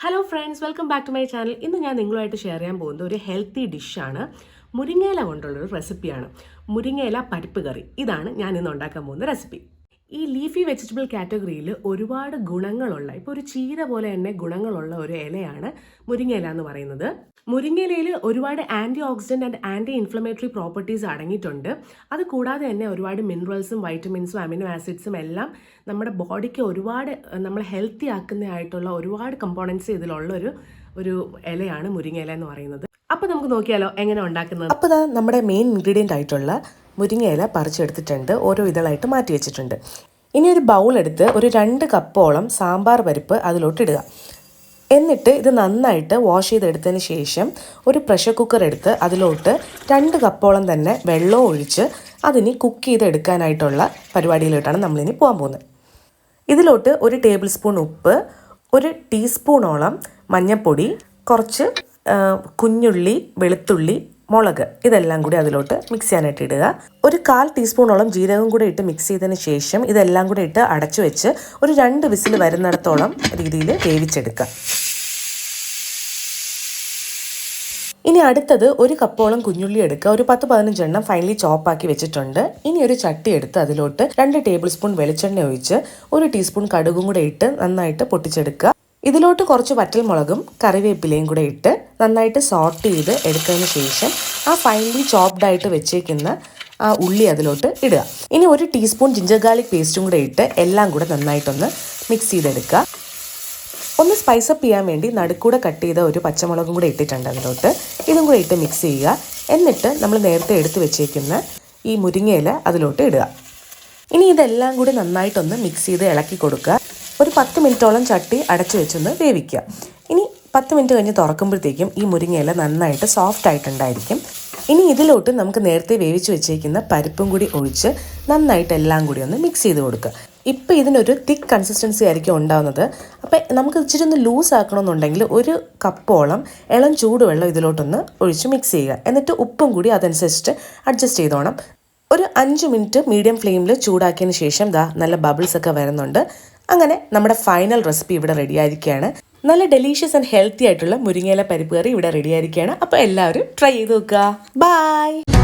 Hello friends, welcome back to my channel. ഇന്ന് ഞാൻ നിങ്ങളുമായിട്ട് ഷെയർ ചെയ്യാൻ പോകുന്നത് ഒരു ഹെൽത്തി ഡിഷാണ്. മുരിങ്ങയില കൊണ്ടുള്ളൊരു റെസിപ്പിയാണ്. മുരിങ്ങയില പരിപ്പ് കറി. ഇതാണ് ഞാൻ ഇന്ന് ഉണ്ടാക്കാൻ പോകുന്ന റെസിപ്പി. ഈ ലീഫി വെജിറ്റബിൾ കാറ്റഗറിയിൽ ഒരുപാട് ഗുണങ്ങളുള്ള, ഇപ്പോൾ ഒരു ചീര പോലെ തന്നെ ഗുണങ്ങളുള്ള ഒരു ഇലയാണ് മുരിങ്ങയില എന്ന് പറയുന്നത്. മുരിങ്ങയിലയിൽ ഒരുപാട് antioxidant and anti inflammatory properties അടങ്ങിയിട്ടുണ്ട്. അത് കൂടാതെ തന്നെ ഒരുപാട് മിനറൽസും വൈറ്റമിൻസും അമിനോ ആസിഡ്സും എല്ലാം നമ്മുടെ ബോഡിക്ക് ഒരുപാട് നമ്മൾ ഹെൽത്തി ആക്കുന്നതായിട്ടുള്ള ഒരുപാട് കമ്പോണൻസ് ഇതിലുള്ള ഒരു ഇലയാണ് മുരിങ്ങയില എന്ന് പറയുന്നത്. അപ്പോൾ നമുക്ക് നോക്കിയാലോ എങ്ങനെ ഉണ്ടാക്കുന്നത്. അപ്പോൾ ഇതാ നമ്മുടെ മെയിൻ ഇൻഗ്രീഡിയൻ്റ് ആയിട്ടുള്ള മുരിങ്ങയില പറിച്ചെടുത്തിട്ടുണ്ട്. ഓരോ ഇതളായിട്ട് മാറ്റി വെച്ചിട്ടുണ്ട്. ഇനി ഒരു ബൗൾ എടുത്ത് ഒരു 2 കപ്പോളം സാമ്പാർ പരിപ്പ് അതിലോട്ട് ഇടുക. എന്നിട്ട് ഇത് നന്നായിട്ട് വാഷ് ചെയ്തെടുത്തതിന് ശേഷം ഒരു പ്രഷർ കുക്കർ എടുത്ത് അതിലോട്ട് 2 കപ്പോളം തന്നെ വെള്ളം ഒഴിച്ച് അതിന് കുക്ക് ചെയ്തെടുക്കാനായിട്ടുള്ള പരിപാടിയിലോട്ടാണ് നമ്മളിനി പോകാൻ പോകുന്നത്. ഇതിലോട്ട് 1 ടേബിൾ സ്പൂൺ ഉപ്പ്, 1 ടീസ്പൂണോളം മഞ്ഞൾപ്പൊടി, കുറച്ച് കുഞ്ഞുള്ളി, വെളുത്തുള്ളി, മുളക് ഇതെല്ലാം കൂടി അതിലോട്ട് മിക്സ് ചെയ്യാനായിട്ട് ഇടുക. ഒരു 1/4 ടീസ്പൂണോളം ജീരകം കൂടെ ഇട്ട് മിക്സ് ചെയ്തതിന് ശേഷം ഇതെല്ലാം കൂടെ ഇട്ട് അടച്ചു വെച്ച് ഒരു 2 വിസിൽ വരുന്നിടത്തോളം രീതിയിൽ വേവിച്ചെടുക്കുക. ഇനി അടുത്തത് 1 കപ്പോളം കുഞ്ഞുള്ളി എടുക്കുക. ഒരു 10-15 എണ്ണം ഫൈനലി ചോപ്പാക്കി വെച്ചിട്ടുണ്ട്. ഇനി ഒരു ചട്ടി എടുത്ത് അതിലോട്ട് 2 ടേബിൾ സ്പൂൺ വെളിച്ചെണ്ണ ഒഴിച്ച് 1 ടീസ്പൂൺ കടുകും കൂടെ ഇട്ട് നന്നായിട്ട് പൊട്ടിച്ചെടുക്കുക. ഇതിലോട്ട് കുറച്ച് വറ്റൽമുളകും കറിവേപ്പിലയും കൂടെ ഇട്ട് നന്നായിട്ട് സോട്ട് ചെയ്ത് എടുത്തതിന് ശേഷം ആ ഫൈനലി ചോപ്ഡ് ആയിട്ട് വെച്ചേക്കുന്ന ആ ഉള്ളി അതിലോട്ട് ഇടുക. ഇനി 1 ടീസ്പൂൺ ജിഞ്ചർ ഗാർലിക് പേസ്റ്റും കൂടെ ഇട്ട് എല്ലാം കൂടെ നന്നായിട്ടൊന്ന് മിക്സ് ചെയ്തെടുക്കുക. ഒന്ന് സ്പൈസപ്പ് ചെയ്യാൻ വേണ്ടി നടുക്കൂടെ കട്ട് ചെയ്ത ഒരു പച്ചമുളകും കൂടെ ഇട്ടിട്ടുണ്ട് അതിലോട്ട്. ഇതും കൂടെ ഇട്ട് മിക്സ് ചെയ്യുക. എന്നിട്ട് നമ്മൾ നേരത്തെ എടുത്ത് വെച്ചേക്കുന്ന ഈ മുരിങ്ങയില അതിലോട്ട് ഇടുക. ഇനി ഇതെല്ലാം കൂടി നന്നായിട്ടൊന്ന് മിക്സ് ചെയ്ത് ഇളക്കി കൊടുക്കുക. ഒരു 10 മിനിറ്റോളം ചട്ടി അടച്ചു വെച്ചൊന്ന് വേവിക്കുക. ഇനി 10 മിനിറ്റ് കഴിഞ്ഞ് തുറക്കുമ്പോഴത്തേക്കും ഈ മുരിങ്ങയില നന്നായിട്ട് സോഫ്റ്റ് ആയിട്ടുണ്ടായിരിക്കും. ഇനി ഇതിലോട്ട് നമുക്ക് നേരത്തെ വേവിച്ച് വെച്ചേക്കുന്ന പരിപ്പും കൂടി ഒഴിച്ച് നന്നായിട്ട് എല്ലാം കൂടി ഒന്ന് മിക്സ് ചെയ്ത് കൊടുക്കുക. ഇപ്പോൾ ഇതിനൊരു തിക്ക് കൺസിസ്റ്റൻസി ആയിരിക്കും ഉണ്ടാകുന്നത്. അപ്പോൾ നമുക്ക് ഇച്ചിരി ഒന്ന് ലൂസ് ആക്കണമെന്നുണ്ടെങ്കിൽ 1 കപ്പോളം ഇളം ചൂടുവെള്ളം ഇതിലോട്ടൊന്ന് ഒഴിച്ച് മിക്സ് ചെയ്യുക. എന്നിട്ട് ഉപ്പും കൂടി അതനുസരിച്ചിട്ട് അഡ്ജസ്റ്റ് ചെയ്തോണം. ഒരു 5 മിനിറ്റ് മീഡിയം ഫ്ലെയിമിൽ ചൂടാക്കിയതിന് ശേഷം നല്ല ബബിൾസ് ഒക്കെ വരുന്നുണ്ട്. അങ്ങനെ നമ്മുടെ ഫൈനൽ റെസിപ്പി ഇവിടെ റെഡി ആയിരിക്കുകയാണ്. നല്ല ഡെലീഷ്യസ് ആൻഡ് ഹെൽത്തി ആയിട്ടുള്ള മുരിങ്ങയില പരിപ്പ് കറി ഇവിടെ റെഡി ആയിരിക്കുകയാണ്. അപ്പോൾ എല്ലാവരും ട്രൈ ചെയ്ത് നോക്കുക. ബൈ.